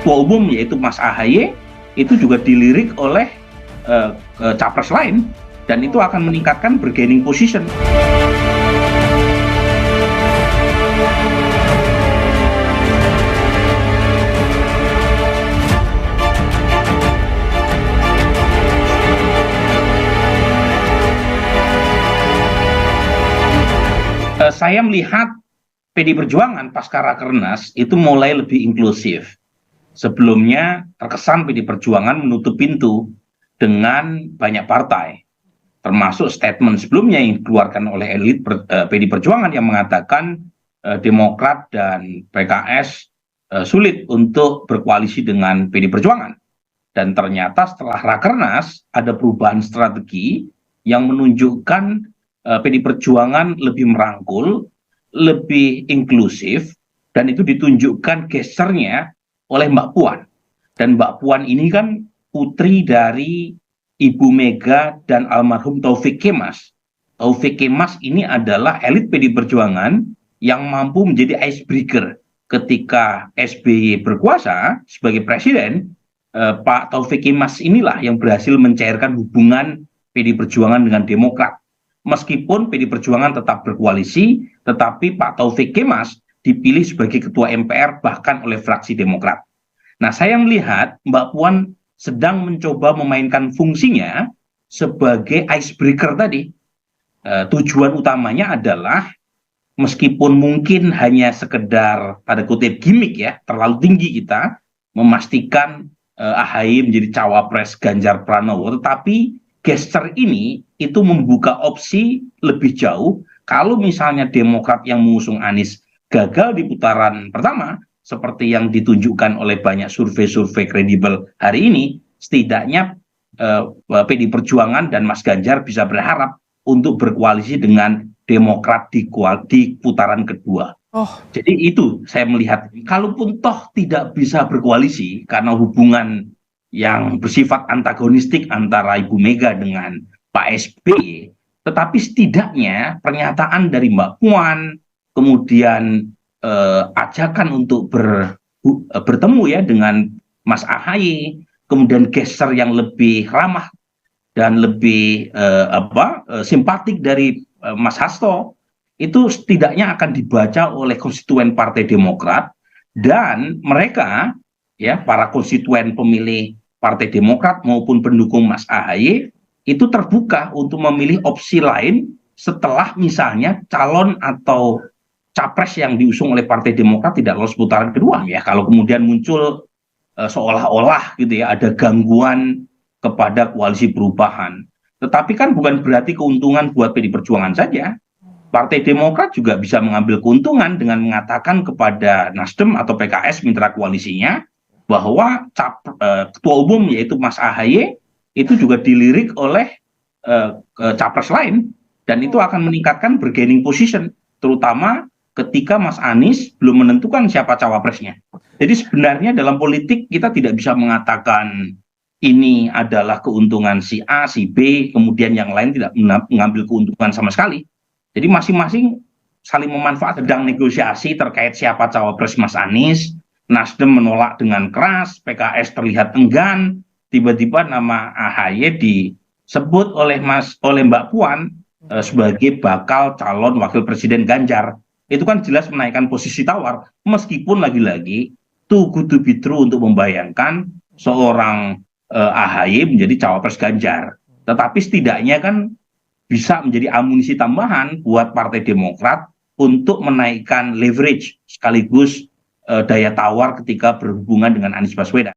ketua umum yaitu Mas AHY itu juga dilirik oleh capres lain, dan itu akan meningkatkan bargaining position. Saya melihat PD Perjuangan pasca Rakernas itu mulai lebih inklusif. Sebelumnya terkesan PD Perjuangan menutup pintu dengan banyak partai, termasuk statement sebelumnya yang dikeluarkan oleh elit PD Perjuangan yang mengatakan Demokrat dan PKS sulit untuk berkoalisi dengan PD Perjuangan. Dan ternyata setelah Rakernas ada perubahan strategi yang menunjukkan PD Perjuangan lebih merangkul, lebih inklusif, dan itu ditunjukkan gesernya oleh Mbak Puan. Dan Mbak Puan ini kan putri dari Ibu Mega dan almarhum Taufik Kemas. Taufik Kemas ini adalah elit PD Perjuangan yang mampu menjadi icebreaker ketika SBY berkuasa sebagai presiden. Pak Taufik Kemas inilah yang berhasil mencairkan hubungan PD Perjuangan dengan Demokrat. Meskipun PD Perjuangan tetap berkoalisi, tetapi Pak Taufik Kemas dipilih sebagai ketua MPR bahkan oleh fraksi Demokrat. Nah, saya melihat Mbak Puan sedang mencoba memainkan fungsinya sebagai icebreaker tadi. Tujuan utamanya adalah meskipun mungkin hanya sekedar pada kutip gimmick ya, terlalu tinggi kita memastikan AHY menjadi cawapres Ganjar Pranowo, tetapi gesture ini itu membuka opsi lebih jauh kalau misalnya Demokrat yang mengusung Anies gagal di putaran pertama, seperti yang ditunjukkan oleh banyak survei-survei kredibel hari ini, setidaknya PD Perjuangan dan Mas Ganjar bisa berharap untuk berkoalisi dengan Demokrat di putaran kedua. Jadi itu saya melihat, kalaupun toh tidak bisa berkoalisi karena hubungan yang bersifat antagonistik antara Ibu Mega dengan Pak SBY, tetapi setidaknya pernyataan dari Mbak Puan, kemudian ajakan untuk bertemu ya dengan Mas AHY, kemudian gesture yang lebih ramah dan lebih simpatik dari Mas Hasto, itu setidaknya akan dibaca oleh konstituen Partai Demokrat, dan mereka ya para konstituen pemilih Partai Demokrat maupun pendukung Mas AHY itu terbuka untuk memilih opsi lain setelah misalnya calon atau capres yang diusung oleh Partai Demokrat tidak lolos putaran kedua ya. Kalau kemudian muncul seolah-olah gitu ya ada gangguan kepada koalisi perubahan. Tetapi kan bukan berarti keuntungan buat PD Perjuangan saja. Partai Demokrat juga bisa mengambil keuntungan dengan mengatakan kepada Nasdem atau PKS mitra koalisinya bahwa ketua umum yaitu Mas AHY itu juga dilirik oleh capres lain, dan itu akan meningkatkan bargaining position, terutama ketika Mas Anies belum menentukan siapa cawapresnya. Jadi sebenarnya dalam politik kita tidak bisa mengatakan ini adalah keuntungan si A, si B, kemudian yang lain tidak mengambil keuntungan sama sekali. Jadi masing-masing saling memanfaatkan, sedang negosiasi terkait siapa cawapres Mas Anies. Nasdem menolak dengan keras, PKS terlihat enggan, tiba-tiba nama AHY disebut oleh Mbak Puan sebagai bakal calon wakil presiden Ganjar. Itu kan jelas menaikkan posisi tawar, meskipun lagi-lagi too good to be true untuk membayangkan seorang AHY menjadi cawapres Ganjar. Tetapi setidaknya kan bisa menjadi amunisi tambahan buat Partai Demokrat untuk menaikkan leverage sekaligus daya tawar ketika berhubungan dengan Anies Baswedan.